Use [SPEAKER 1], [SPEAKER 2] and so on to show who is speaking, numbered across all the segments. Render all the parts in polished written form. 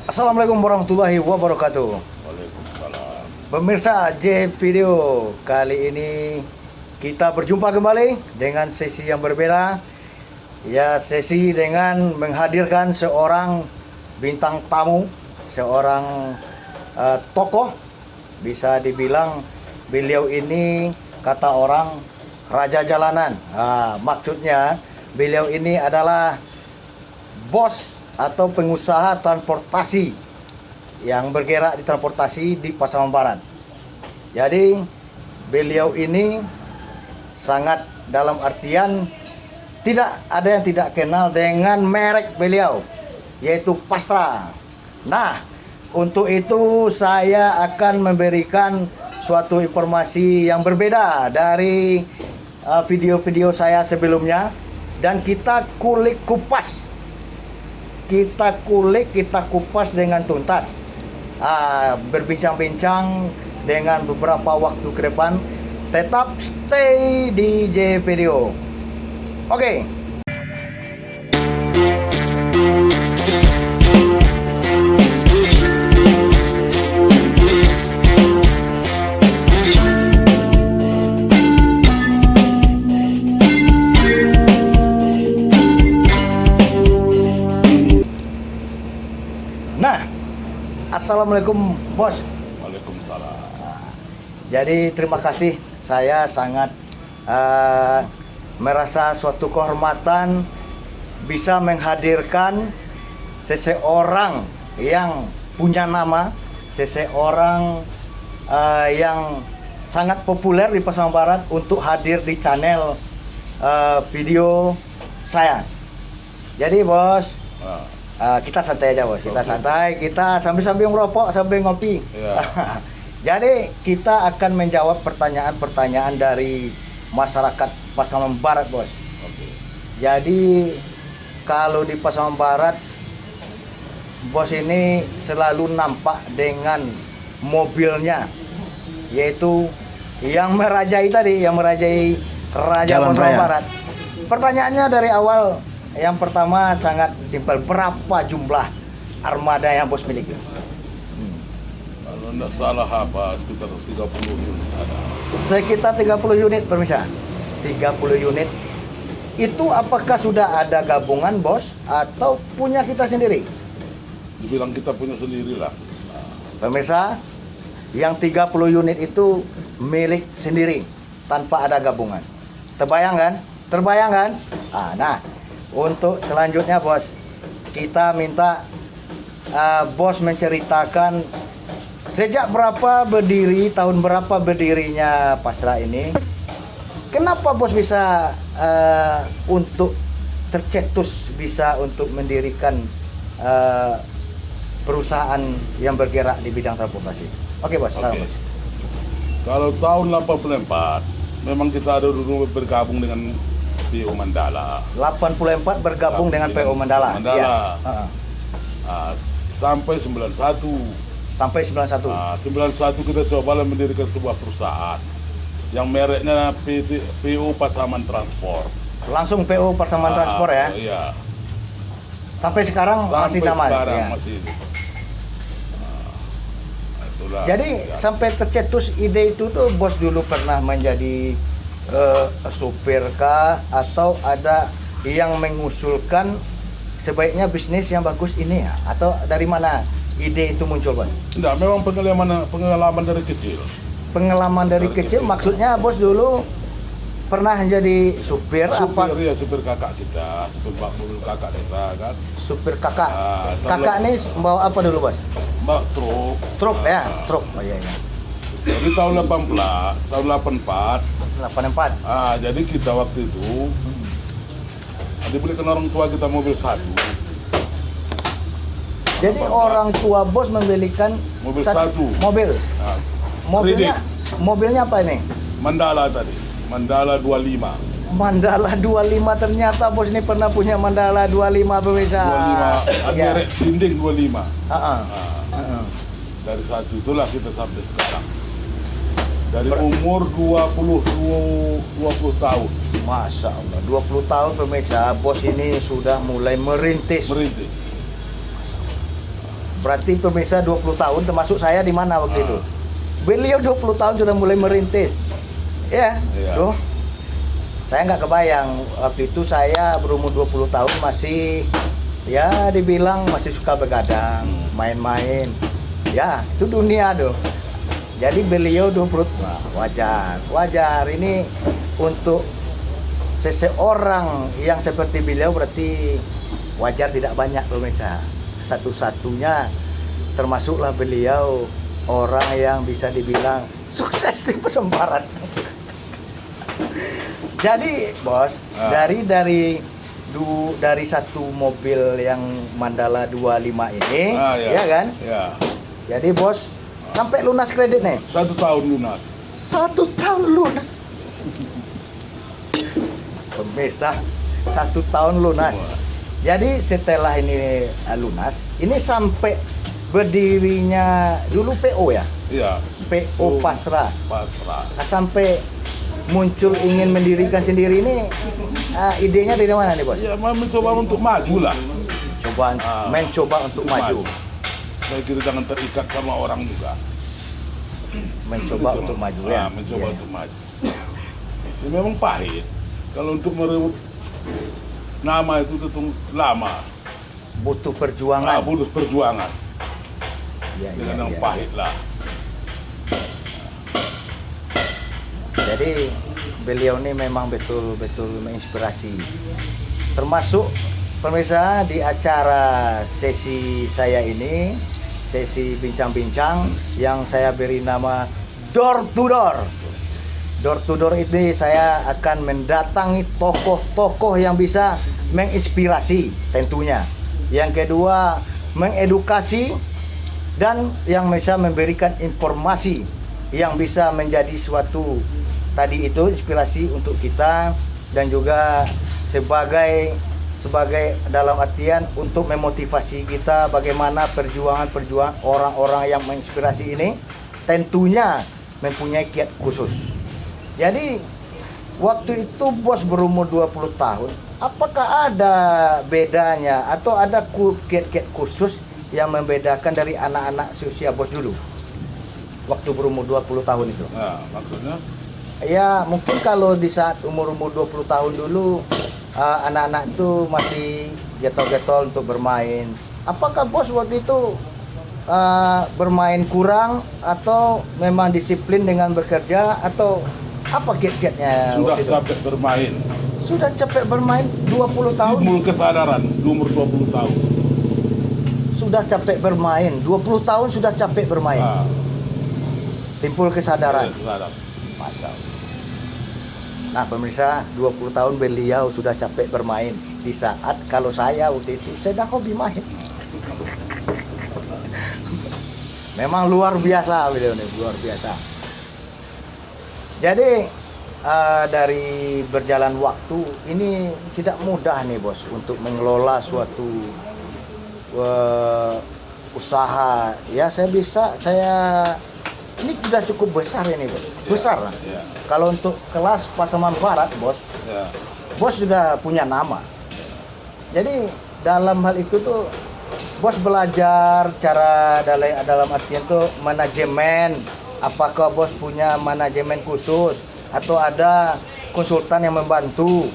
[SPEAKER 1] Assalamualaikum warahmatullahi wabarakatuh.
[SPEAKER 2] Waalaikumsalam.
[SPEAKER 1] Pemirsa J Video, kali ini kita berjumpa kembali dengan sesi yang berbeda. Ya, sesi dengan menghadirkan seorang bintang tamu, seorang tokoh. Bisa dibilang beliau ini kata orang raja jalanan. Maksudnya beliau ini adalah bos atau pengusaha transportasi yang bergerak di transportasi di Pasaman Barat. Jadi beliau ini sangat dalam artian tidak ada yang tidak kenal dengan merek beliau, yaitu Pastra. Nah, untuk itu saya akan memberikan suatu informasi yang berbeda dari video-video saya sebelumnya, dan kita kita kupas dengan tuntas, berbincang-bincang dengan beberapa waktu ke depan. Tetap stay di J Video. Oke. Nah, assalamualaikum bos.
[SPEAKER 2] Waalaikumsalam.
[SPEAKER 1] Jadi terima kasih, saya sangat merasa suatu kehormatan bisa menghadirkan seseorang yang punya nama, seseorang yang sangat populer di Pasaman Barat untuk hadir di channel video saya. Jadi bos, kita santai aja bos, kita santai, kita sambil ngerokok, sambil ngopi.
[SPEAKER 2] Ya.
[SPEAKER 1] Jadi kita akan menjawab pertanyaan-pertanyaan dari masyarakat Pasaman Barat bos.
[SPEAKER 2] Oke.
[SPEAKER 1] Jadi kalau di Pasaman Barat, bos ini selalu nampak dengan mobilnya, yaitu yang merajai tadi, yang merajai Raja
[SPEAKER 2] Jalan
[SPEAKER 1] Pasaman
[SPEAKER 2] Raya.
[SPEAKER 1] Barat. Pertanyaannya dari awal, yang pertama sangat simpel, berapa jumlah armada yang bos miliki?
[SPEAKER 2] Kalau tidak salah sekitar 30 unit ada.
[SPEAKER 1] Sekitar 30 unit pemirsa. 30 unit. Itu apakah sudah ada gabungan bos atau punya kita sendiri?
[SPEAKER 2] Dibilang kita punya sendirilah.
[SPEAKER 1] Pemirsa, yang 30 unit itu milik sendiri tanpa ada gabungan. Terbayang kan? Terbayang kan? Nah, untuk selanjutnya bos, kita minta bos menceritakan sejak berapa berdiri, tahun berapa berdirinya Pastra ini. Kenapa bos bisa untuk tercetus bisa untuk mendirikan perusahaan yang bergerak di bidang transportasi? Oke bos,
[SPEAKER 2] Oke.
[SPEAKER 1] bos.
[SPEAKER 2] Kalau tahun 84 memang kita ada dulu bergabung dengan PO Mandala.
[SPEAKER 1] 84 bergabung dengan PO Mandala.
[SPEAKER 2] Mandala.
[SPEAKER 1] Iya.
[SPEAKER 2] Sampai 91.
[SPEAKER 1] Sampai 91.
[SPEAKER 2] 91 kita coba mendirikan sebuah perusahaan yang mereknya PO Pasaman Transport.
[SPEAKER 1] Langsung PO Pasaman Transport ya.
[SPEAKER 2] Iya.
[SPEAKER 1] Sampai sekarang masih nama.
[SPEAKER 2] Sekarang
[SPEAKER 1] Ya.
[SPEAKER 2] masih. Itulah.
[SPEAKER 1] Jadi
[SPEAKER 2] Ya.
[SPEAKER 1] sampai tercetus ide itu tuh bos dulu pernah menjadi supir kah, atau ada yang mengusulkan sebaiknya bisnis yang bagus ini ya, atau dari mana ide itu muncul bos?
[SPEAKER 2] Enggak, memang pengalaman dari kecil.
[SPEAKER 1] Pengalaman dari kecil, maksudnya bos dulu pernah jadi supir, apa?
[SPEAKER 2] Supir, ya, supir kakak kita, supir bak mobil kakak kita kan.
[SPEAKER 1] Supir kakak.
[SPEAKER 2] Ah,
[SPEAKER 1] Kakak ini bawa apa dulu bos?
[SPEAKER 2] Mbak truk.
[SPEAKER 1] Truk ya, truk. Oh iya iya.
[SPEAKER 2] Jadi tahun 84,
[SPEAKER 1] 84.
[SPEAKER 2] jadi kita waktu itu dibelikan orang tua kita mobil satu.
[SPEAKER 1] Jadi orang tua bos membelikan
[SPEAKER 2] Mobil satu.
[SPEAKER 1] mobil.
[SPEAKER 2] Ah,
[SPEAKER 1] Mobilnya apa ini?
[SPEAKER 2] Mandala tadi, Mandala 25.
[SPEAKER 1] Mandala 25, ternyata bos ini pernah punya Mandala 25 pemirsa.
[SPEAKER 2] 25,
[SPEAKER 1] Ya.
[SPEAKER 2] merek dinding 25.
[SPEAKER 1] Heeh.
[SPEAKER 2] Ah, dari satu itulah kita sampai sekarang. Dari umur 20 tahun.
[SPEAKER 1] Masya Allah, 20 tahun pemirsa, bos ini sudah mulai merintis. Berarti pemirsa 20 tahun termasuk saya di mana waktu itu. Beliau 20 tahun sudah mulai merintis. Ya,
[SPEAKER 2] Iya.
[SPEAKER 1] tuh. Saya nggak kebayang waktu itu saya berumur 20 tahun masih ya dibilang masih suka begadang, main-main. Ya, itu dunia tuh. Jadi beliau 20 nah, wajar. Ini untuk seseorang yang seperti beliau berarti wajar tidak banyak pemirsa. Satu-satunya termasuklah beliau orang yang bisa dibilang sukses di persembaran. Jadi bos, dari satu mobil yang Mandala 25 ini,
[SPEAKER 2] Ya.
[SPEAKER 1] ya kan?
[SPEAKER 2] Ya.
[SPEAKER 1] Jadi bos sampai lunas kredit nih.
[SPEAKER 2] 1 tahun lunas.
[SPEAKER 1] 1 tahun lunas. Pemirsa, 1 tahun lunas. Jadi setelah ini lunas, ini sampai berdirinya dulu PO ya,
[SPEAKER 2] Iya.
[SPEAKER 1] PO Pasrah.
[SPEAKER 2] Pasrah.
[SPEAKER 1] Sampai muncul ingin mendirikan sendiri ini, idenya dari mana nih bos?
[SPEAKER 2] Ya, mencoba untuk maju lah.
[SPEAKER 1] Mencoba untuk maju.
[SPEAKER 2] Saya kira jangan terikat sama orang juga.
[SPEAKER 1] Mencoba untuk maju ya.
[SPEAKER 2] Mencoba
[SPEAKER 1] Iya.
[SPEAKER 2] untuk maju. Ya, memang pahit. Kalau untuk merebut nama itu tentu lama.
[SPEAKER 1] Butuh perjuangan.
[SPEAKER 2] Butuh perjuangan.
[SPEAKER 1] Ya,
[SPEAKER 2] Dengan yang pahit lah.
[SPEAKER 1] Jadi beliau ini memang betul-betul menginspirasi. Termasuk pemirsa di acara sesi saya ini, sesi bincang-bincang yang saya beri nama Door to Door. Door to Door ini saya akan mendatangi tokoh-tokoh yang bisa menginspirasi tentunya. Yang kedua, mengedukasi dan yang bisa memberikan informasi yang bisa menjadi suatu tadi itu inspirasi untuk kita dan juga sebagai dalam artian untuk memotivasi kita bagaimana perjuangan orang-orang yang menginspirasi ini tentunya mempunyai kiat khusus. Jadi waktu itu bos berumur 20 tahun, apakah ada bedanya atau ada kiat-kiat khusus yang membedakan dari anak-anak seusia bos dulu waktu berumur 20 tahun itu?
[SPEAKER 2] Nah, maksudnya?
[SPEAKER 1] Ya mungkin kalau di saat umur-umur 20 tahun dulu anak-anak itu masih getol-getol untuk bermain. Apakah bos waktu itu bermain kurang atau memang disiplin dengan bekerja atau apa kiat-kiatnya
[SPEAKER 2] Sudah
[SPEAKER 1] waktu itu?
[SPEAKER 2] capek bermain.
[SPEAKER 1] Sudah capek bermain 20 tahun?
[SPEAKER 2] Timbul kesadaran di umur 20 tahun.
[SPEAKER 1] Sudah capek bermain, 20 tahun sudah capek bermain. Timbul kesadaran.
[SPEAKER 2] Kesadaran.
[SPEAKER 1] Masa. Nah pemirsa, 20 tahun beliau sudah capek bermain di saat kalau saya waktu itu sedang hobi main. Memang luar biasa beliau nih, luar biasa. Jadi dari berjalan waktu ini tidak mudah nih bos untuk mengelola suatu usaha. Ya saya ini sudah cukup besar ini bos, besar lah.
[SPEAKER 2] Ya.
[SPEAKER 1] Kalau untuk kelas Pasaman Barat bos,
[SPEAKER 2] Ya.
[SPEAKER 1] bos sudah punya nama. Jadi dalam hal itu tuh bos belajar cara dalam artian tuh manajemen. Apakah bos punya manajemen khusus atau ada konsultan yang membantu?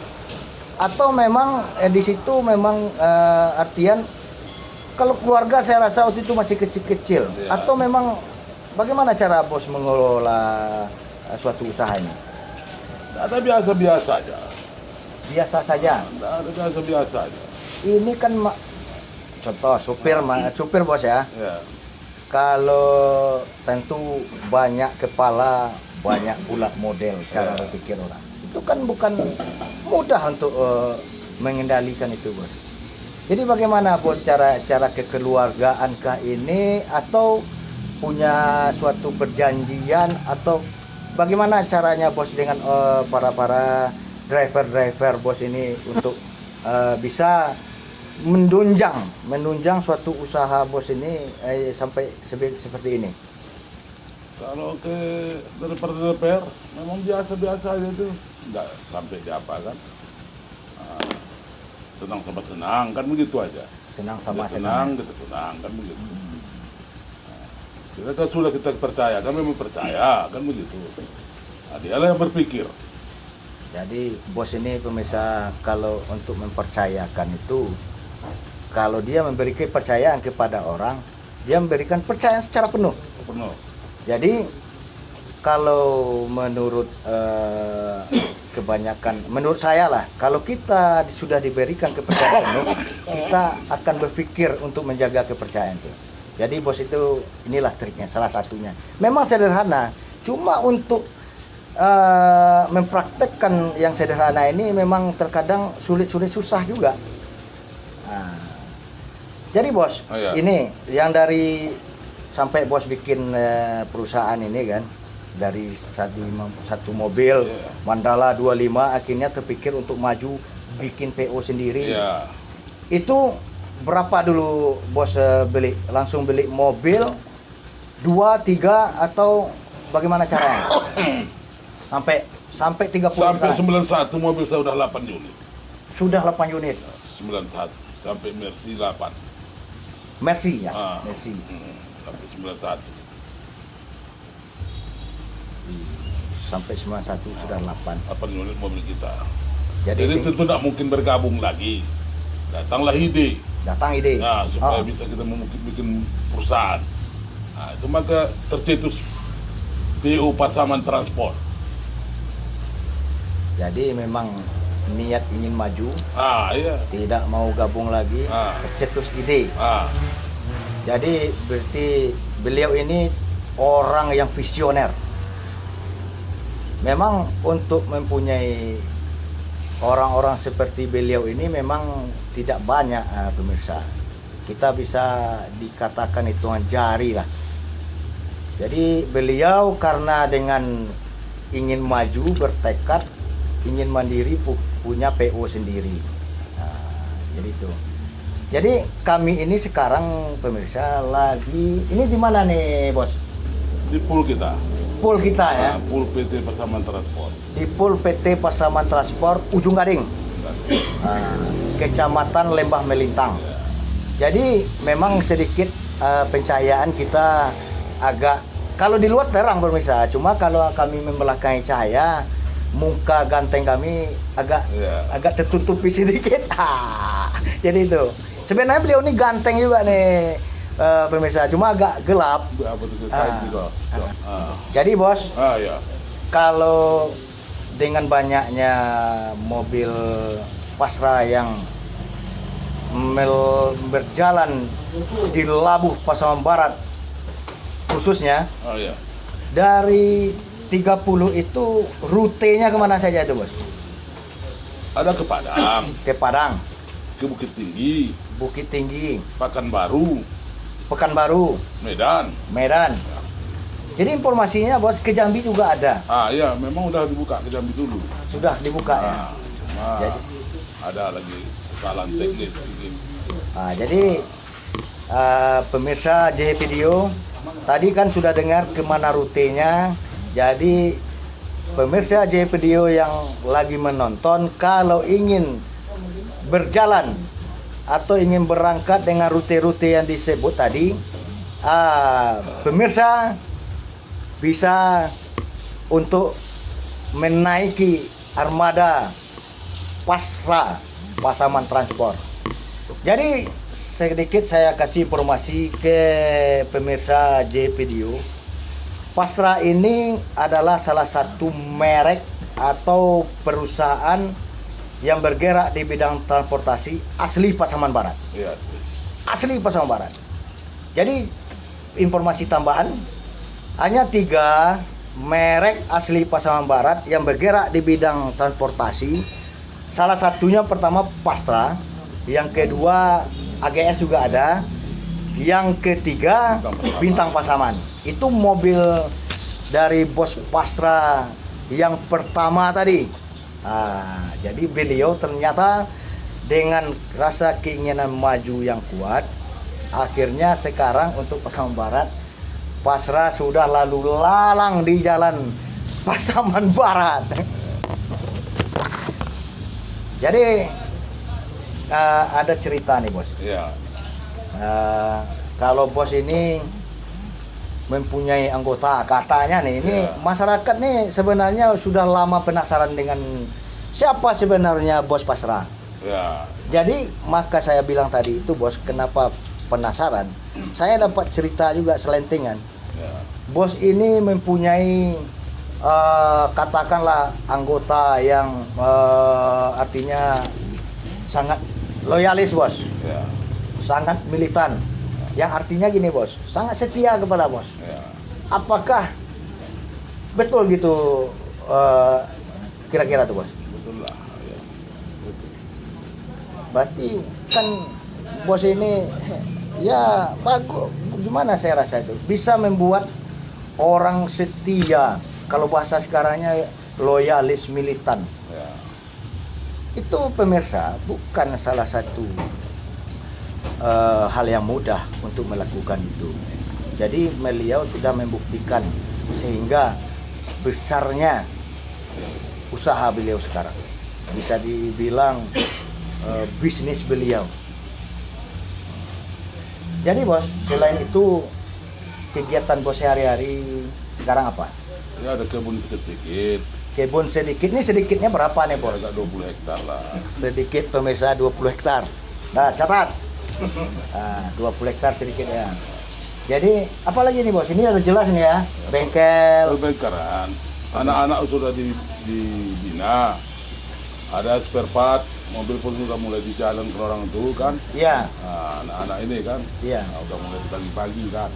[SPEAKER 1] Atau memang di situ memang artian kalau keluarga saya rasa waktu itu masih kecil-kecil.
[SPEAKER 2] Ya.
[SPEAKER 1] Atau memang bagaimana cara bos mengelola suatu usaha ini?
[SPEAKER 2] Ada biasa-biasa aja.
[SPEAKER 1] Biasa saja.
[SPEAKER 2] Ada biasa-biasa aja.
[SPEAKER 1] Ini kan contoh supir bos ya.
[SPEAKER 2] Ya.
[SPEAKER 1] Kalau tentu banyak kepala, banyak pula model cara berpikir orang. Itu kan bukan mudah untuk mengendalikan itu bos. Jadi bagaimana bos cara kekeluargaankah ini atau punya suatu perjanjian atau bagaimana caranya bos dengan para driver bos ini untuk bisa menunjang suatu usaha bos ini sampai seperti ini?
[SPEAKER 2] Kalau dari DPR memang biasa-biasa aja itu, nggak sampai di apa kan. Senang sama senang kan begitu aja.
[SPEAKER 1] Senang sama
[SPEAKER 2] Dia senang, kita senang kan begitu. Kita kan sudah kita percaya, kan memang percaya, kan begitu. Nah, dialah yang berpikir.
[SPEAKER 1] Jadi bos ini pemirsa, kalau untuk mempercayakan itu, kalau dia memberi kepercayaan kepada orang, dia memberikan percayaan secara penuh.
[SPEAKER 2] Penuh.
[SPEAKER 1] Jadi kalau menurut kebanyakan, menurut saya lah, kalau kita sudah diberikan kepercayaan penuh, kita akan berpikir untuk menjaga kepercayaan itu. Jadi bos itu, inilah triknya, salah satunya. Memang sederhana, cuma untuk mempraktekkan yang sederhana ini memang terkadang sulit-sulit susah juga. Nah, jadi bos,
[SPEAKER 2] Oh, iya.
[SPEAKER 1] ini yang dari sampai bos bikin perusahaan ini kan, dari satu mobil
[SPEAKER 2] Iya.
[SPEAKER 1] Mandala 25 akhirnya terpikir untuk maju bikin PO sendiri.
[SPEAKER 2] Iya.
[SPEAKER 1] Itu berapa dulu bos beli? Langsung beli mobil 2, 3 atau bagaimana caranya? Sampai 30
[SPEAKER 2] Sampai
[SPEAKER 1] sekarang.
[SPEAKER 2] 91 mobil saya udah 8 unit.
[SPEAKER 1] Sudah 8 unit.
[SPEAKER 2] 91 sampai Mercy 8.
[SPEAKER 1] Mercy ya,
[SPEAKER 2] Ah.
[SPEAKER 1] Mercy.
[SPEAKER 2] Sampai 91.
[SPEAKER 1] Sampai 91 sudah 8.
[SPEAKER 2] 8 unit mobil kita.
[SPEAKER 1] Jadi,
[SPEAKER 2] Jadi tentu tidak mungkin bergabung lagi. Datanglah ide.
[SPEAKER 1] datang ide.
[SPEAKER 2] Nah, supaya
[SPEAKER 1] Oh,
[SPEAKER 2] bisa kita bikin perusahaan. Nah, itu maka tercetus PU Pasaman Transport.
[SPEAKER 1] jadi memang niat ingin maju,
[SPEAKER 2] Ah, iya.
[SPEAKER 1] tidak mau gabung lagi,
[SPEAKER 2] Ah.
[SPEAKER 1] tercetus ide.
[SPEAKER 2] Ah,
[SPEAKER 1] Jadi berarti beliau ini orang yang visioner. Memang untuk mempunyai orang-orang seperti beliau ini memang tidak banyak, pemirsa. Kita bisa dikatakan hitungan jari lah. Jadi beliau karena dengan ingin maju, bertekad, ingin mandiri, punya PO sendiri. Nah, jadi itu. Jadi kami ini sekarang pemirsa lagi, ini di mana nih bos?
[SPEAKER 2] di pool kita.
[SPEAKER 1] Pool kita ya,
[SPEAKER 2] Ah, pool PT Pasaman Transport.
[SPEAKER 1] di Pool PT Pasaman Transport Ujung Gading, Kecamatan Lembah Melintang. Jadi memang sedikit pencahayaan kita agak, kalau di luar terang pemirsa, cuma kalau kami membelakangi cahaya, muka ganteng kami agak
[SPEAKER 2] Iya.
[SPEAKER 1] agak tertutupi sedikit. Jadi itu. Sebenarnya beliau ini ganteng juga nih pemirsa, cuma agak gelap.
[SPEAKER 2] Apa itu kita
[SPEAKER 1] Ah.
[SPEAKER 2] juga. Ah.
[SPEAKER 1] Jadi bos,
[SPEAKER 2] Ah, ya.
[SPEAKER 1] kalau dengan banyaknya mobil pasrah yang berjalan di Labuh Pasaman Barat khususnya,
[SPEAKER 2] Ah, ya.
[SPEAKER 1] dari 30 itu rutenya kemana saja itu bos?
[SPEAKER 2] Ada ke Padang,
[SPEAKER 1] Ke Padang,
[SPEAKER 2] ke Bukit Tinggi,
[SPEAKER 1] Bukit Tinggi,
[SPEAKER 2] Pekanbaru,
[SPEAKER 1] Pekanbaru,
[SPEAKER 2] Medan.
[SPEAKER 1] Medan. Jadi informasinya bos ke Jambi juga ada,
[SPEAKER 2] Ah, ya, memang udah dibuka ke Jambi dulu.
[SPEAKER 1] sudah dibuka ya.
[SPEAKER 2] Ah, cuma
[SPEAKER 1] Jadi-
[SPEAKER 2] ada lagi kesalahan teknis sedikit.
[SPEAKER 1] Nah, jadi pemirsa J Video tadi kan sudah dengar kemana rutenya. Jadi pemirsa J Video yang lagi menonton, kalau ingin berjalan atau ingin berangkat dengan rute-rute yang disebut tadi, pemirsa bisa untuk menaiki armada Pasra Pasaman Transport. Jadi sedikit saya kasih informasi ke pemirsa J Video. Pasra ini adalah salah satu merek atau perusahaan yang bergerak di bidang transportasi asli Pasaman Barat.
[SPEAKER 2] Iya.
[SPEAKER 1] Asli Pasaman Barat. Jadi informasi tambahan, hanya 3 merek asli Pasaman Barat yang bergerak di bidang transportasi. Salah satunya pertama Pastra, yang kedua AGS juga ada, yang ketiga Bintang Pasaman. Itu mobil dari bos Pastra yang pertama tadi. Jadi beliau ternyata dengan rasa keinginan maju yang kuat, akhirnya sekarang untuk Pasaman Barat, Pasra sudah lalu lalang di jalan Pasaman Barat. Jadi ada cerita nih bos.
[SPEAKER 2] Iya.
[SPEAKER 1] Kalau bos ini mempunyai anggota. Katanya nih, ini
[SPEAKER 2] Ya.
[SPEAKER 1] masyarakat nih sebenarnya sudah lama penasaran dengan siapa sebenarnya Bos Pasrah.
[SPEAKER 2] Ya.
[SPEAKER 1] Jadi maka saya bilang tadi itu Bos, kenapa penasaran? Saya dapat cerita juga selentingan.
[SPEAKER 2] Ya.
[SPEAKER 1] Bos ini mempunyai katakanlah anggota yang artinya sangat loyalis Bos,
[SPEAKER 2] Ya.
[SPEAKER 1] sangat militan. Yang artinya gini Bos, sangat setia kepada Bos.
[SPEAKER 2] Ya.
[SPEAKER 1] Apakah betul gitu kira-kira tuh Bos?
[SPEAKER 2] Betul lah. Ya. Betul.
[SPEAKER 1] Berarti kan Bos ini ya bagus. Gimana saya rasa itu bisa membuat orang setia. Kalau bahasa sekarangnya loyalis militan.
[SPEAKER 2] Ya.
[SPEAKER 1] Itu pemirsa bukan salah satu hal yang mudah untuk melakukan itu. Jadi beliau sudah membuktikan sehingga besarnya usaha beliau sekarang. Bisa dibilang bisnis beliau. Jadi Bos, selain itu kegiatan Bos sehari-hari sekarang apa?
[SPEAKER 2] Ya ada kebun sedikit.
[SPEAKER 1] Kebun sedikit, ini sedikitnya berapa nih Bos?
[SPEAKER 2] Agak 20 hektar lah.
[SPEAKER 1] Sedikit pemirsa 20 hektar. Nah, catat. 20 hektar sedikit ya. Jadi, apalagi nih Bos? Ini ada jelas nih ya. Bengkel.
[SPEAKER 2] Perbengkeran. Anak-anak sudah dibina. Ada spare part, mobil pun sudah mulai di jalan ke orang itu kan.
[SPEAKER 1] Iya,
[SPEAKER 2] Nah, anak-anak ini kan,
[SPEAKER 1] iya.
[SPEAKER 2] udah mulai pagi-pagi kan.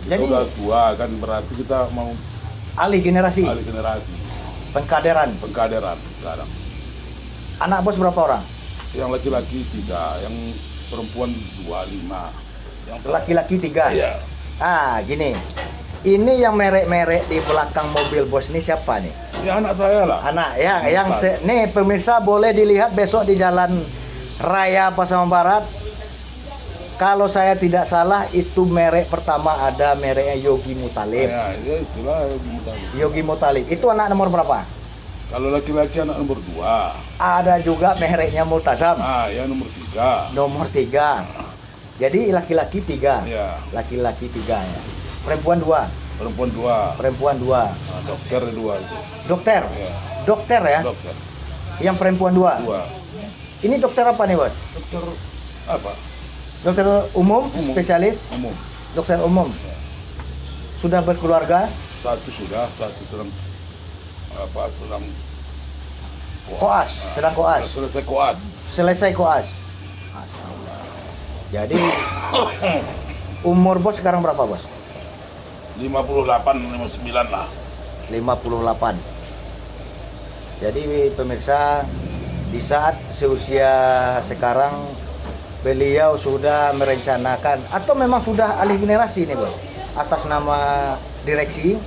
[SPEAKER 2] Kita
[SPEAKER 1] Jadi
[SPEAKER 2] udah tua kan, berarti kita mau
[SPEAKER 1] alih generasi,
[SPEAKER 2] alih generasi,
[SPEAKER 1] pengkaderan.
[SPEAKER 2] pengkaderan sekarang.
[SPEAKER 1] Anak Bos berapa orang?
[SPEAKER 2] Yang laki-laki 3, yang perempuan 2, 5. Yang
[SPEAKER 1] Laki-laki 3.
[SPEAKER 2] Iya.
[SPEAKER 1] Gini. Ini yang merek-merek di belakang mobil Bos ini siapa nih?
[SPEAKER 2] Ya anak saya lah.
[SPEAKER 1] Anak ya, nih pemirsa boleh dilihat besok di Jalan Raya Pasaman Barat. Kalau saya tidak salah itu merek pertama ada mereknya Yogi Mutalib.
[SPEAKER 2] Ya itulah yang ditanya.
[SPEAKER 1] Yogi Mutalib. Itu anak nomor berapa?
[SPEAKER 2] Kalau laki-laki anak nomor 2.
[SPEAKER 1] Ada juga mereknya Multazam.
[SPEAKER 2] Ya nomor 3.
[SPEAKER 1] Nomor 3. Jadi laki-laki 3.
[SPEAKER 2] Ya,
[SPEAKER 1] Laki-laki 3 ya. Perempuan 2.
[SPEAKER 2] perempuan 2.
[SPEAKER 1] Perempuan 2.
[SPEAKER 2] Dokter 2 itu.
[SPEAKER 1] Dokter.
[SPEAKER 2] Ya,
[SPEAKER 1] Dokter ya.
[SPEAKER 2] dokter
[SPEAKER 1] Yang perempuan 2.
[SPEAKER 2] 2.
[SPEAKER 1] Ini dokter apa nih, Bos?
[SPEAKER 2] Dokter apa?
[SPEAKER 1] Dokter umum,
[SPEAKER 2] Umum.
[SPEAKER 1] spesialis,
[SPEAKER 2] Umum.
[SPEAKER 1] dokter umum. Sudah berkeluarga?
[SPEAKER 2] Satu sudah, satu sedang sedang
[SPEAKER 1] Koas, sedang koas.
[SPEAKER 2] Selesai koas.
[SPEAKER 1] Selesai koas. Masya Allah. Jadi umur Bos sekarang berapa, Bos?
[SPEAKER 2] 58, 59 lah.
[SPEAKER 1] 58. Jadi pemirsa, di saat seusia sekarang beliau sudah merencanakan atau memang sudah alih generasi ini Bos, atas nama direksi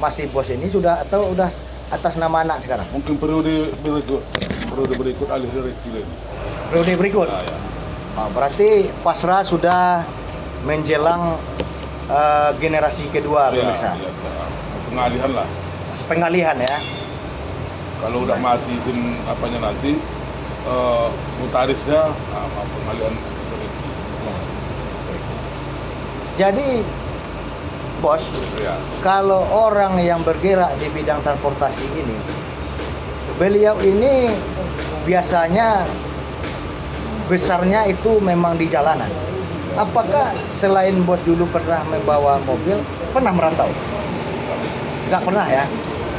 [SPEAKER 1] masih Bos ini sudah atau udah atas nama anak sekarang?
[SPEAKER 2] Mungkin periode berikut alih direksi lagi.
[SPEAKER 1] Periode berikut.
[SPEAKER 2] Ya.
[SPEAKER 1] Berarti Pasrah sudah menjelang generasi kedua pemirsa.
[SPEAKER 2] Ya. Pengalihan lah.
[SPEAKER 1] Pengalihan ya.
[SPEAKER 2] Kalau udah mati tim apanya nanti mutarisnya pengalihan direksi.
[SPEAKER 1] Jadi Bos,
[SPEAKER 2] Ya.
[SPEAKER 1] kalau orang yang bergerak di bidang transportasi ini, beliau ini biasanya besarnya itu memang di jalanan. Apakah selain Bos dulu pernah membawa mobil, pernah merantau? Nggak pernah ya?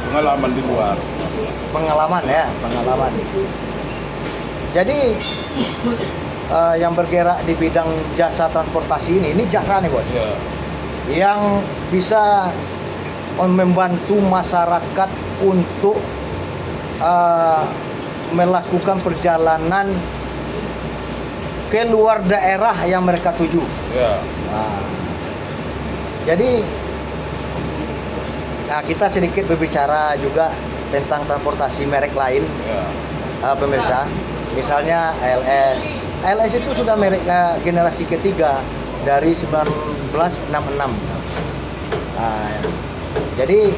[SPEAKER 2] Pengalaman di luar.
[SPEAKER 1] Pengalaman ya, pengalaman. Jadi yang bergerak di bidang jasa transportasi ini jasa nih Bos,
[SPEAKER 2] Ya.
[SPEAKER 1] yang bisa membantu masyarakat untuk melakukan perjalanan ke luar daerah yang mereka tuju.
[SPEAKER 2] Ya.
[SPEAKER 1] Jadi kita sedikit berbicara juga tentang transportasi merek lain,
[SPEAKER 2] Ya.
[SPEAKER 1] pemirsa. Misalnya ALS. ALS itu sudah merek generasi ketiga dari 1966. Jadi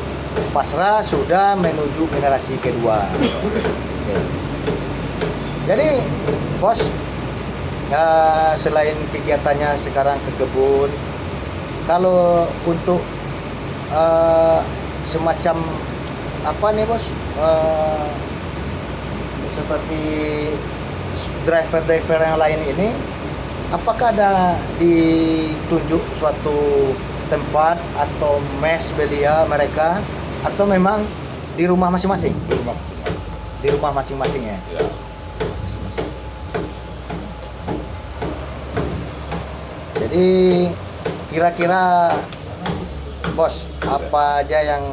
[SPEAKER 1] Pasrah sudah menuju generasi kedua. Oke. Jadi Bos, selain kegiatannya sekarang ke kebun, kalau untuk semacam apa nih bos, seperti driver-driver yang lain ini, apakah ada ditunjuk suatu tempat atau mes belia mereka, atau memang di rumah masing-masing?
[SPEAKER 2] Di rumah masing-masing.
[SPEAKER 1] Di rumah masing-masing ya.
[SPEAKER 2] Ya.
[SPEAKER 1] Jadi kira-kira bos, apa aja yang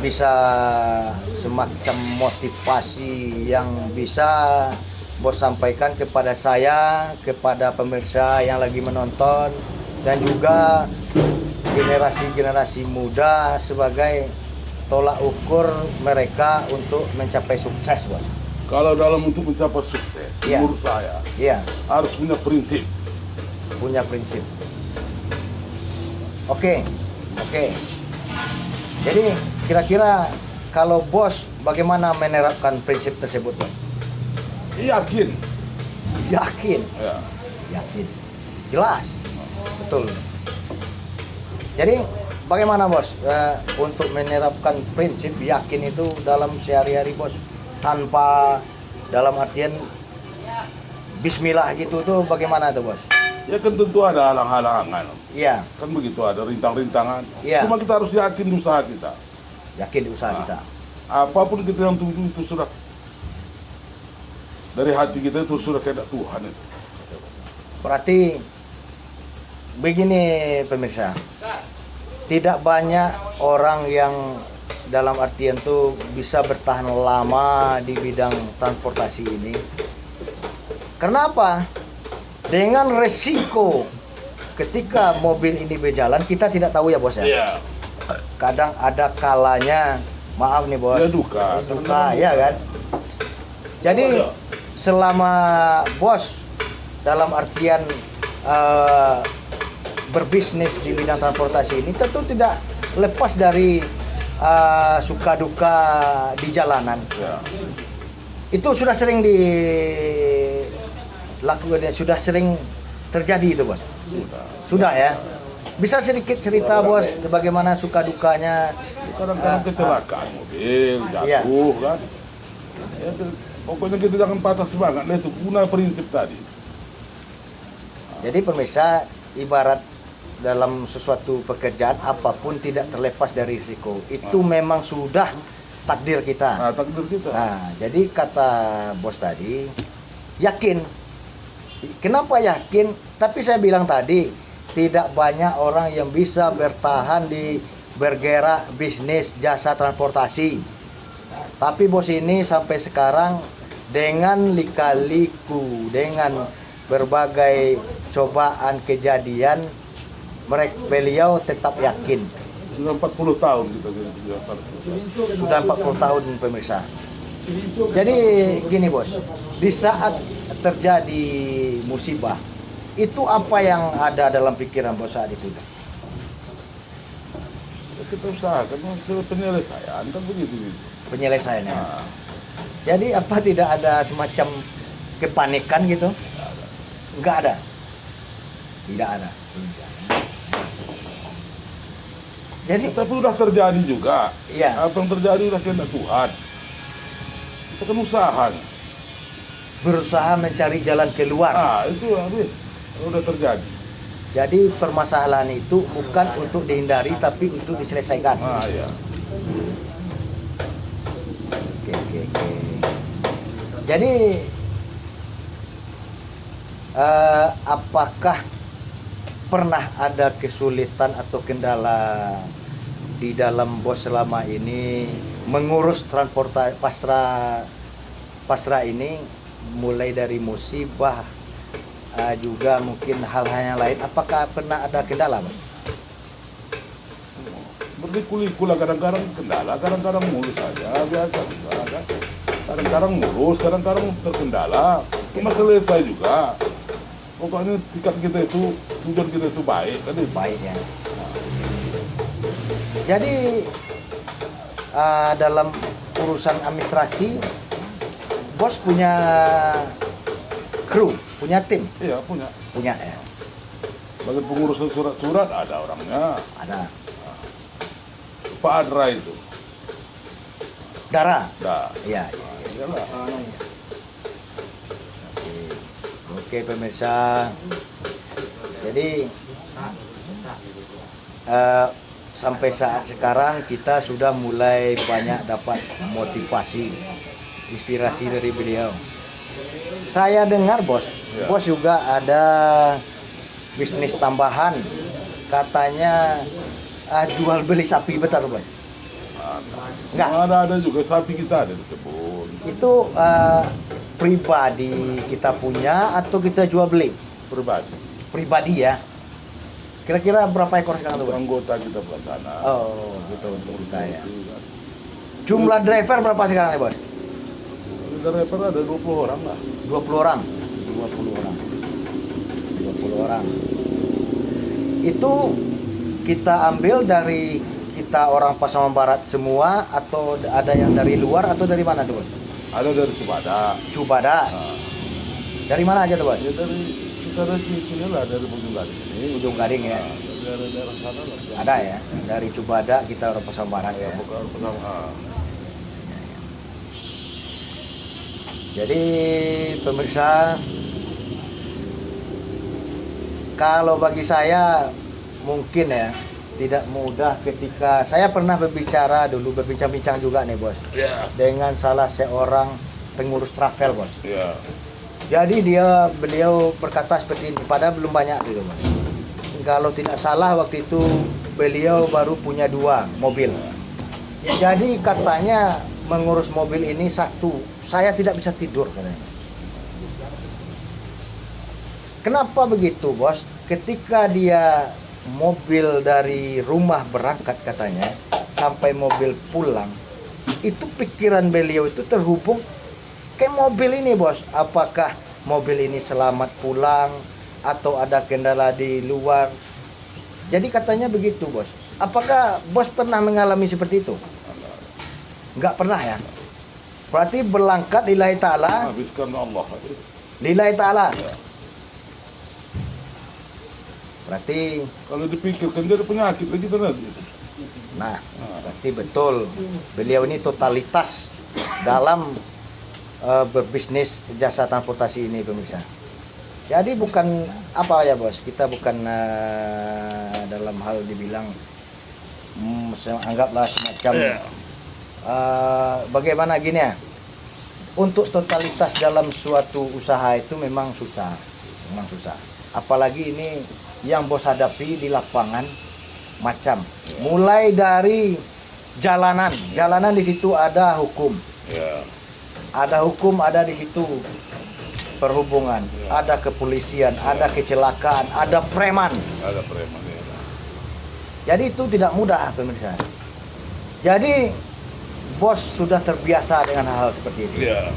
[SPEAKER 1] bisa semacam motivasi yang bisa bos sampaikan kepada saya, kepada pemirsa yang lagi menonton, dan juga generasi-generasi muda sebagai tolak ukur mereka untuk mencapai sukses, bos?
[SPEAKER 2] Kalau dalam untuk mencapai sukses,
[SPEAKER 1] Iya.
[SPEAKER 2] menurut saya
[SPEAKER 1] Iya,
[SPEAKER 2] harus punya prinsip.
[SPEAKER 1] punya prinsip. Oke. Jadi kira-kira kalau bos bagaimana menerapkan prinsip tersebut, bos?
[SPEAKER 2] Yakin.
[SPEAKER 1] Yakin,
[SPEAKER 2] Ya.
[SPEAKER 1] yakin, jelas, betul. Jadi bagaimana bos untuk menerapkan prinsip yakin itu dalam sehari-hari, bos? Tanpa dalam artian Bismillah gitu tuh bagaimana tuh, bos?
[SPEAKER 2] Ya kan tentu ada halang-halangan.
[SPEAKER 1] Iya,
[SPEAKER 2] Kan begitu, ada rintang-rintangan.
[SPEAKER 1] Iya.
[SPEAKER 2] Cuma kita harus yakin di usaha kita.
[SPEAKER 1] yakin di usaha
[SPEAKER 2] Nah.
[SPEAKER 1] kita.
[SPEAKER 2] Apapun kita yang tuju itu sudah dari hati kita itu sudah kehendak Tuhan itu.
[SPEAKER 1] Berarti begini pemirsa, tidak banyak orang yang dalam artian tuh bisa bertahan lama di bidang transportasi ini. Karena apa? Dengan resiko ketika mobil ini berjalan, kita tidak tahu ya bos ya.
[SPEAKER 2] Iya.
[SPEAKER 1] Kadang ada kalanya, maaf nih bos,
[SPEAKER 2] Ya duka.
[SPEAKER 1] duka ya kan. Jadi selama bos dalam artian berbisnis di bidang transportasi ini tentu tidak lepas dari suka duka di jalanan.
[SPEAKER 2] Ya.
[SPEAKER 1] Itu sudah sering dilakukan, sudah sering terjadi itu bos. Sudah ya. Bisa sedikit cerita bos bagaimana suka dukanya?
[SPEAKER 2] Kadang-kadang kecelakaan mobil,
[SPEAKER 1] Iya.
[SPEAKER 2] jatuh kan. Ya, pokoknya kita jangan patah semangat. Nah, itu guna prinsip tadi.
[SPEAKER 1] Jadi pemirsa, ibarat dalam sesuatu pekerjaan apapun tidak terlepas dari risiko. Itu memang sudah takdir kita.
[SPEAKER 2] Nah, takdir kita.
[SPEAKER 1] Nah, jadi kata bos tadi, yakin. Kenapa yakin? Tapi saya bilang tadi, tidak banyak orang yang bisa bertahan di bergerak bisnis jasa transportasi. Tapi bos ini sampai sekarang dengan lika-liku, dengan berbagai cobaan kejadian, beliau tetap yakin.
[SPEAKER 2] Sudah 40 tahun kita jadi pejabat.
[SPEAKER 1] Sudah 40 tahun pemirsa. Jadi gini bos, di saat terjadi musibah, itu apa yang ada dalam pikiran bos saat itu?
[SPEAKER 2] Ya, kita usahakan penyelesaian kan begitu.
[SPEAKER 1] Penyelesaiannya.
[SPEAKER 2] Nah,
[SPEAKER 1] Jadi apa tidak ada semacam kepanikan gitu? Enggak ada. Tidak ada. Jadi
[SPEAKER 2] tapi sudah terjadi juga.
[SPEAKER 1] iya,
[SPEAKER 2] Apa yang terjadi sudah kehendak Tuhan. Kita kan usaha.
[SPEAKER 1] berusaha mencari jalan keluar.
[SPEAKER 2] Nah, itu habis. Sudah terjadi.
[SPEAKER 1] Jadi permasalahan itu bukan untuk dihindari tapi untuk diselesaikan.
[SPEAKER 2] Nah, ya.
[SPEAKER 1] Oke. Jadi apakah pernah ada kesulitan atau kendala di dalam bos selama ini mengurus transportasi pasrah ini, mulai dari musibah juga mungkin hal-hal yang lain? Apakah pernah ada kendala, bos?
[SPEAKER 2] Berliku-liku lah, kadang-kadang kendala, kadang-kadang mulus saja, biasa juga kan. Kadang-kadang mulus, kadang-kadang terkendala, cuma selesai juga. Pokoknya sikap kita itu, tujuan kita itu baik kan itu.
[SPEAKER 1] Baik ya. Jadi dalam urusan administrasi, bos punya kru, punya tim,
[SPEAKER 2] Iya, punya.
[SPEAKER 1] punya ya.
[SPEAKER 2] Bagian pengurusan surat-surat ada orangnya.
[SPEAKER 1] Ada.
[SPEAKER 2] Pak Adra itu.
[SPEAKER 1] Dara.
[SPEAKER 2] Dah.
[SPEAKER 1] Iya.
[SPEAKER 2] Iyalah.
[SPEAKER 1] Oke pemirsa. Jadi sampai saat sekarang kita sudah mulai banyak dapat motivasi, inspirasi dari beliau. Saya dengar bos juga ada bisnis tambahan, katanya jual beli sapi, betul bos? Enggak.
[SPEAKER 2] Ada juga sapi kita ada di kebun.
[SPEAKER 1] Itu pribadi kita punya atau kita jual beli?
[SPEAKER 2] Pribadi.
[SPEAKER 1] Pribadi ya. Kira-kira berapa ekor sekarang tuh bos?
[SPEAKER 2] Anggota kita pelaksana.
[SPEAKER 1] Oh gitu untuk kita ya. Jumlah driver berapa sekarang nih bos?
[SPEAKER 2] Driver ada 20 orang lah.
[SPEAKER 1] 20 orang. 20 orang. 20 orang. Itu kita ambil dari kita orang Pasaman Barat semua atau ada yang dari luar atau dari mana tuh bos?
[SPEAKER 2] Ada dari Cubada.
[SPEAKER 1] Cubada.
[SPEAKER 2] Nah,
[SPEAKER 1] Dari mana aja tuh bos?
[SPEAKER 2] ya dari kita dari sini lah, dari Ujung Gading ini.
[SPEAKER 1] Ujung Gading ya.
[SPEAKER 2] Dari daerah sana lah.
[SPEAKER 1] Ada ya. Dari Cubada kita orang Pasaman Barat ya.
[SPEAKER 2] Bukan pertama.
[SPEAKER 1] Jadi pemirsa, kalau bagi saya mungkin ya tidak mudah ketika saya pernah berbincang-bincang juga nih bos, dengan salah seorang pengurus travel bos.
[SPEAKER 2] Ya.
[SPEAKER 1] Jadi beliau berkata seperti ini, padahal belum banyak gitu bos. Kalau tidak salah waktu itu beliau baru punya 2 mobil. Jadi katanya mengurus mobil ini satu, saya tidak bisa tidur katanya. Kenapa begitu bos? Ketika dia mobil dari rumah berangkat katanya sampai mobil pulang, itu pikiran beliau itu terhubung ke mobil ini bos. Apakah mobil ini selamat pulang atau ada kendala di luar? Jadi katanya begitu bos. Apakah bos pernah mengalami seperti itu? Enggak pernah ya. Berarti berangkat lillahi ta'ala.
[SPEAKER 2] Habiskan Allah.
[SPEAKER 1] Lillahi ta'ala. Berarti
[SPEAKER 2] Kalau dipikirkan jadi penyakit lagi ternyata.
[SPEAKER 1] nah, berarti betul. Beliau ini totalitas dalam berbisnis jasa transportasi ini pemirsa. Jadi bukan apa ya bos, kita bukan dalam hal dibilang anggaplah semacam bagaimana gini ya, untuk totalitas dalam suatu usaha itu memang susah, apalagi ini yang bos hadapi di lapangan macam mulai dari jalanan di situ ada hukum, ada di situ perhubungan, ada kepolisian, ada kecelakaan, ada preman.
[SPEAKER 2] Ada preman ya.
[SPEAKER 1] Jadi itu tidak mudah pemirsa. Jadi bos sudah terbiasa dengan hal-hal seperti itu.
[SPEAKER 2] Ya.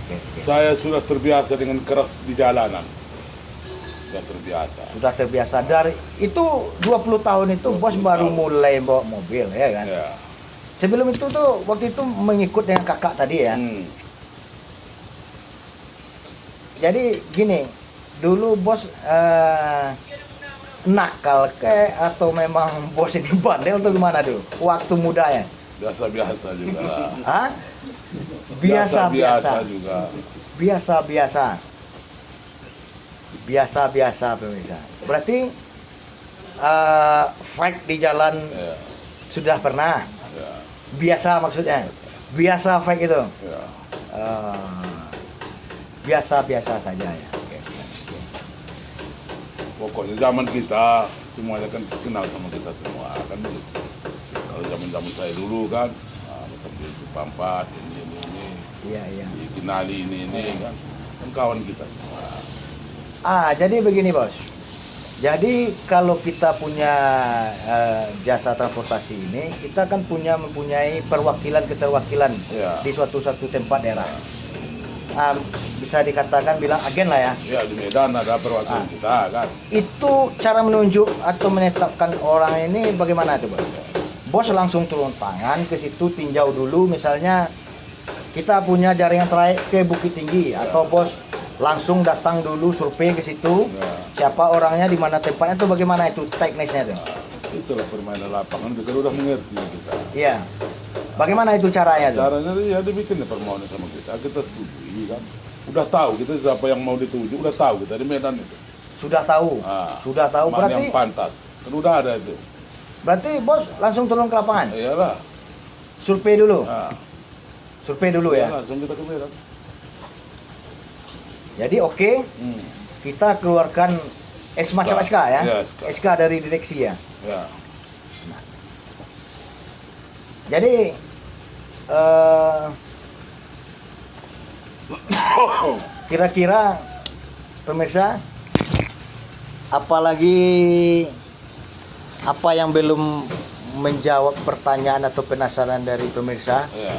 [SPEAKER 1] Oke.
[SPEAKER 2] Saya sudah terbiasa dengan keras di jalanan. Sudah terbiasa.
[SPEAKER 1] Dari itu 20 tahun itu
[SPEAKER 2] 20
[SPEAKER 1] bos baru
[SPEAKER 2] tahun.
[SPEAKER 1] mulai bawa mobil ya kan.
[SPEAKER 2] Ya.
[SPEAKER 1] Sebelum itu tuh waktu itu mengikut dengan kakak tadi ya. Jadi gini, dulu bos nakal atau memang bos ini bandel atau gimana dulu? Waktu mudanya?
[SPEAKER 2] Biasa-biasa juga lah.
[SPEAKER 1] Hah? Biasa-biasa
[SPEAKER 2] juga.
[SPEAKER 1] Biasa-biasa pemirsa. Berarti fight di jalan
[SPEAKER 2] Ya.
[SPEAKER 1] sudah pernah.
[SPEAKER 2] Ya.
[SPEAKER 1] Biasa maksudnya. Biasa fight itu.
[SPEAKER 2] Ya.
[SPEAKER 1] Biasa-biasa saja ya. Oke.
[SPEAKER 2] Pokoknya zaman kita semuanya kan kenal sama kita semua kan dulu. Kalau zaman saya dulu kan, macam di Pampat ini,
[SPEAKER 1] Iya.
[SPEAKER 2] dikenali ini kan kawan kita semua.
[SPEAKER 1] Jadi begini bos. Jadi kalau kita punya jasa transportasi ini, kita kan mempunyai keterwakilan
[SPEAKER 2] Ya.
[SPEAKER 1] di suatu tempat daerah. Bisa dikatakan bilang agen lah ya.
[SPEAKER 2] Ya di Medan ada perwakilan kita kan.
[SPEAKER 1] Itu cara menunjuk atau menetapkan orang ini bagaimana tuh bos? Bos langsung turun tangan ke situ, tinjau dulu misalnya kita punya jaringan trayek ke Bukit Tinggi, atau bos langsung datang dulu survei ke situ.
[SPEAKER 2] Ya.
[SPEAKER 1] Siapa orangnya, di mana tempatnya, itu bagaimana itu teknisnya itu?
[SPEAKER 2] Itulah permainan lapangan, kita udah mengerti kita.
[SPEAKER 1] Iya. Bagaimana itu caranya tuh?
[SPEAKER 2] Caranya ya dibikin permohonan sama kita setujui kan. Udah tahu kita siapa yang mau dituju, udah tahu kita di Medan itu.
[SPEAKER 1] Sudah tahu. Sudah tahu
[SPEAKER 2] Mana
[SPEAKER 1] berarti.
[SPEAKER 2] yang pantas. Kan udah ada itu.
[SPEAKER 1] Berarti bos langsung turun ke lapangan.
[SPEAKER 2] Iyalah.
[SPEAKER 1] Survei dulu.
[SPEAKER 2] Nah,
[SPEAKER 1] Survei dulu ya.
[SPEAKER 2] langsung kita ke Medan.
[SPEAKER 1] Jadi oke,
[SPEAKER 2] Hmm.
[SPEAKER 1] kita keluarkan semacam SK ya.
[SPEAKER 2] Ya,
[SPEAKER 1] SK dari direksi ya.
[SPEAKER 2] Ya.
[SPEAKER 1] Jadi kira-kira pemirsa, apalagi apa yang belum menjawab pertanyaan atau penasaran dari pemirsa?
[SPEAKER 2] Ya.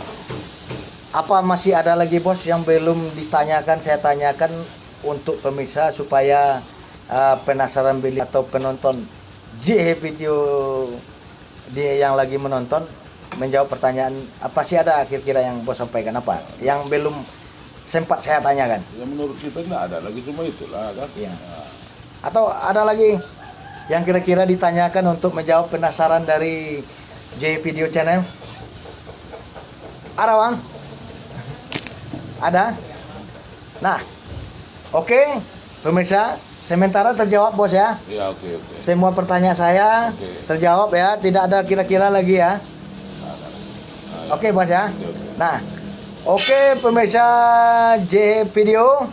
[SPEAKER 1] Apa masih ada lagi bos yang belum ditanyakan, saya tanyakan untuk pemirsa supaya penasaran beli atau penonton JH Video dia yang lagi menonton menjawab pertanyaan. Apa sih ada kira-kira yang bos sampaikan, apa yang belum sempat saya tanyakan?
[SPEAKER 2] Ya menurut kita nggak ada lagi, cuma itulah kan.
[SPEAKER 1] Iya.
[SPEAKER 2] Nah,
[SPEAKER 1] Atau ada lagi yang kira-kira ditanyakan untuk menjawab penasaran dari JH Video Channel? Ada bang? Ada? Nah, oke pemirsa, sementara terjawab bos ya.
[SPEAKER 2] ya oke.
[SPEAKER 1] Semua pertanyaan saya
[SPEAKER 2] Oke.
[SPEAKER 1] terjawab ya, tidak ada kira-kira lagi ya. Oke bos ya.
[SPEAKER 2] Oke.
[SPEAKER 1] Nah, oke pemirsa JH Video,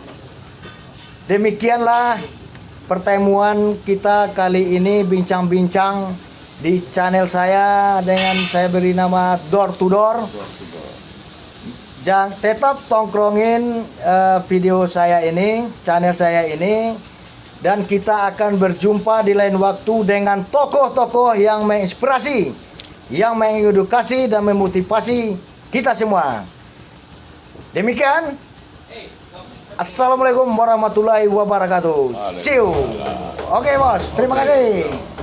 [SPEAKER 1] demikianlah pertemuan kita kali ini, bincang-bincang di channel saya dengan saya beri nama Door to Door. Jangan tetap tongkrongin video saya ini, channel saya ini, dan kita akan berjumpa di lain waktu dengan tokoh-tokoh yang menginspirasi, yang mengedukasi dan memotivasi kita semua. Demikian, assalamualaikum warahmatullahi wabarakatuh. See you. Oke bos, terima kasih.